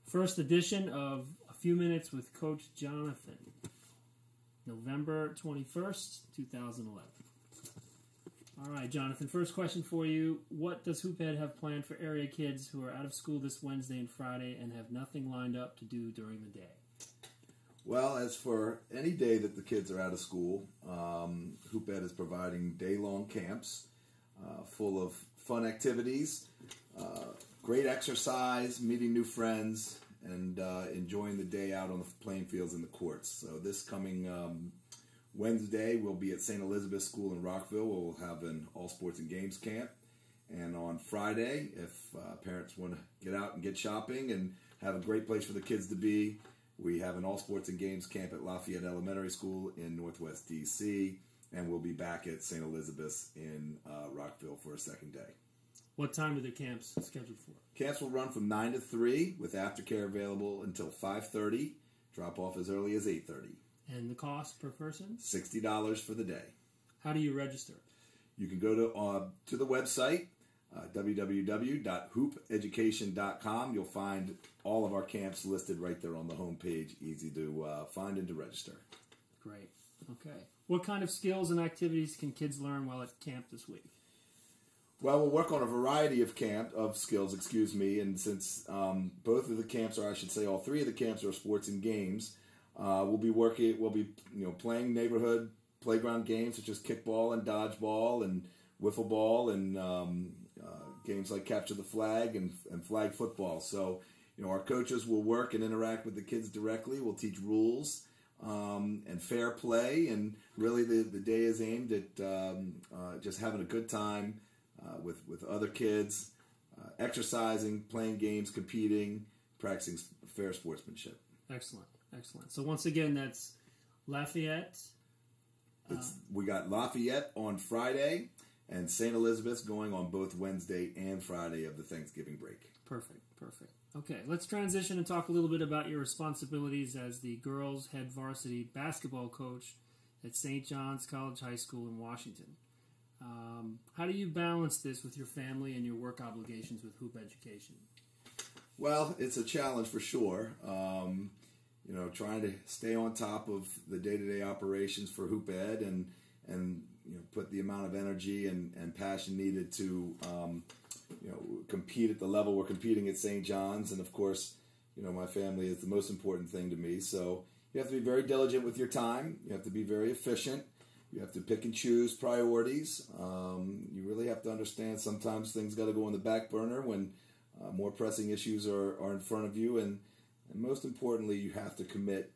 First edition of A Few Minutes with Coach Jonathan, November 21st, 2011. All right, Jonathan, first question for you. What does Hoophead have planned for area kids who are out of school this Wednesday and Friday and have nothing lined up to do during the day? Well, as for any day that the kids are out of school, Hoophead is providing day-long camps full of fun activities, great exercise, meeting new friends, and enjoying the day out on the playing fields and the courts. So this coming Wednesday, we'll be at St. Elizabeth School in Rockville, where we'll have an all sports and games camp. And on Friday, if parents want to get out and get shopping and have a great place for the kids to be, we have an all sports and games camp at Lafayette Elementary School in Northwest DC, and we'll be back at St. Elizabeth's in Rockville for a second day. What time are the camps scheduled for? Camps will run from 9 to 3 with aftercare available until 5:30. Drop off as early as 8:30. And the cost per person? $60 for the day. How do you register? You can go to the website, www.hoopeducation.com. You'll find all of our camps listed right there on the homepage. Easy to find and to register. Great. Okay. What kind of skills and activities can kids learn while at camp this week? Well, we'll work on a variety of skills, and since both of the camps, or I should say all three of the camps, are sports and games, we'll be playing neighborhood playground games such as kickball and dodgeball and wiffle ball and games like capture the flag and flag football. So, our coaches will work and interact with the kids directly. We'll teach rules and fair play, and really the day is aimed at just having a good time with other kids, exercising, playing games, competing, practicing fair sportsmanship. Excellent. So once again, that's Lafayette. We got Lafayette on Friday and St. Elizabeth's going on both Wednesday and Friday of the Thanksgiving break. Perfect. Okay, let's transition and talk a little bit about your responsibilities as the girls' head varsity basketball coach at St. John's College High School in Washington. How do you balance this with your family and your work obligations with Hoop Education? Well, it's a challenge for sure. Trying to stay on top of the day-to-day operations for Hoop Ed and put the amount of energy and passion needed to compete at the level we're competing at St. John's. And of course, my family is the most important thing to me. So you have to be very diligent with your time. You have to be very efficient. You have to pick and choose priorities. You really have to understand sometimes things got to go on the back burner when more pressing issues are in front of you. And most importantly, you have to commit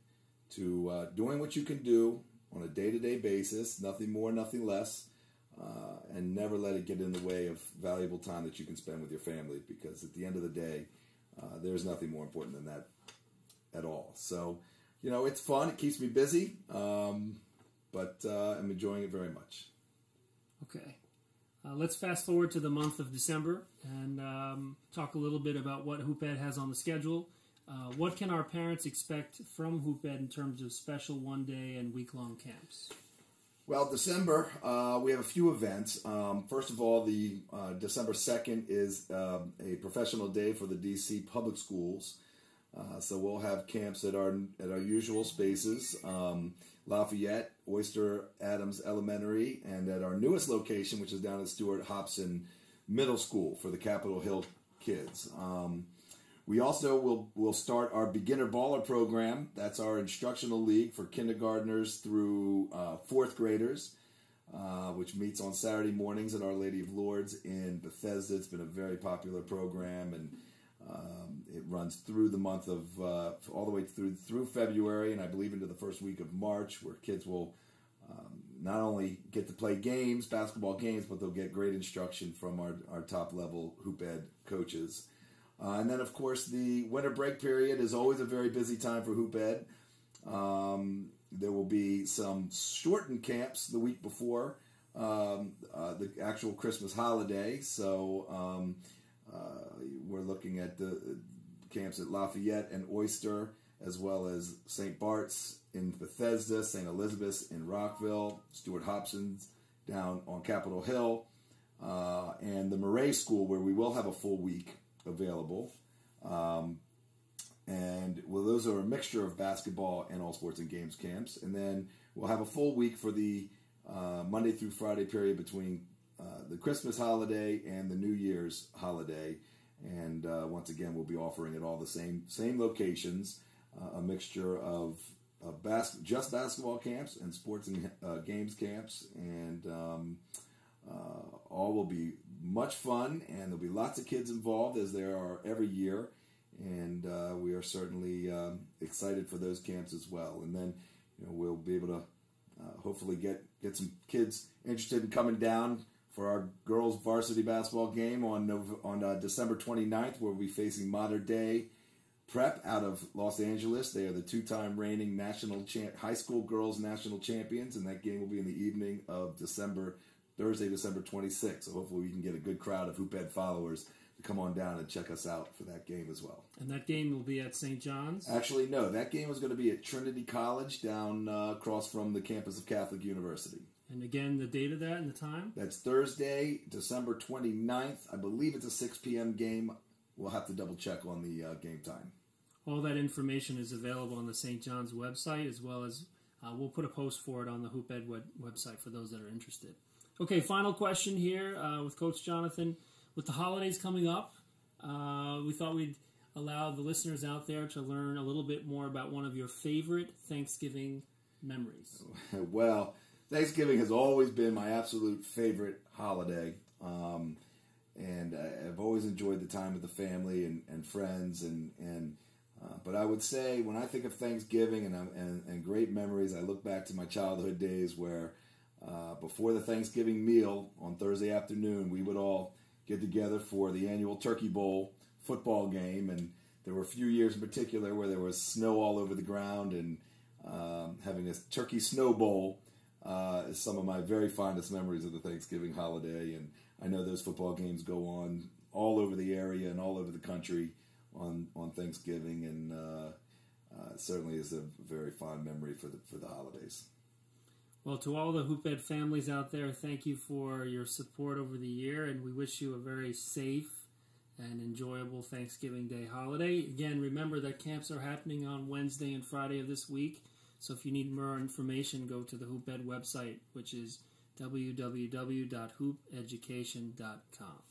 to doing what you can do on a day-to-day basis, nothing more, nothing less, and never let it get in the way of valuable time that you can spend with your family, because at the end of the day, there's nothing more important than that at all. So, it's fun. It keeps me busy, but I'm enjoying it very much. Okay. Let's fast forward to the month of December and talk a little bit about what Hoop Ed has on the schedule. What can our parents expect from Hoop Ed in terms of special one-day and week-long camps? Well, December, we have a few events. First of all, the December 2nd is a professional day for the DC public schools. So we'll have camps at our usual spaces, Lafayette, Oyster Adams Elementary, and at our newest location, which is down at Stuart Hobson Middle School for the Capitol Hill kids. We also will start our Beginner Baller program. That's our instructional league for kindergartners through fourth graders, which meets on Saturday mornings at Our Lady of Lourdes in Bethesda. It's been a very popular program, and it runs through the month of all the way through February, and I believe into the first week of March, where kids will not only get to play games, basketball games, but they'll get great instruction from our top-level Hoop Ed coaches. And then, of course, the winter break period is always a very busy time for Hoop Ed. There will be some shortened camps the week before the actual Christmas holiday. So we're looking at the camps at Lafayette and Oyster, as well as St. Bart's in Bethesda, St. Elizabeth's in Rockville, Stuart Hobson's down on Capitol Hill, and the Murray School, where we will have a full week available. And well, those are a mixture of basketball and all sports and games camps. And then we'll have a full week for the Monday through Friday period between the Christmas holiday and the New Year's holiday. And once again, we'll be offering at all the same locations, a mixture of just basketball camps and sports and games camps. And all will be much fun, and there'll be lots of kids involved, as there are every year. And we are certainly excited for those camps as well. And then we'll be able to hopefully get some kids interested in coming down for our girls varsity basketball game on December 29th, where we'll be facing Modern Day Prep out of Los Angeles. They are the two-time reigning high school girls national champions, and that game will be in the evening of Thursday, December 26th. So hopefully we can get a good crowd of Hoop Ed followers to come on down and check us out for that game as well. And that game will be at St. John's? Actually, no. That game is going to be at Trinity College down across from the campus of Catholic University. And again, the date of that and the time? That's Thursday, December 29th. I believe it's a 6 p.m. game. We'll have to double check on the game time. All that information is available on the St. John's website, as well as we'll put a post for it on the Hoop Ed website for those that are interested. Okay, final question here with Coach Jonathan. With the holidays coming up, we thought we'd allow the listeners out there to learn a little bit more about one of your favorite Thanksgiving memories. Well, Thanksgiving has always been my absolute favorite holiday, and I've always enjoyed the time with the family and friends. But I would say when I think of Thanksgiving and great memories, I look back to my childhood days where before the Thanksgiving meal on Thursday afternoon, we would all get together for the annual Turkey Bowl football game, and there were a few years in particular where there was snow all over the ground, and having a turkey snow bowl is some of my very fondest memories of the Thanksgiving holiday. And I know those football games go on all over the area and all over the country on Thanksgiving, and it certainly is a very fond memory for the holidays. Well, to all the Hoop Ed families out there, thank you for your support over the year, and we wish you a very safe and enjoyable Thanksgiving Day holiday. Again, remember that camps are happening on Wednesday and Friday of this week, so if you need more information, go to the Hoop Ed website, which is www.hoopeducation.com.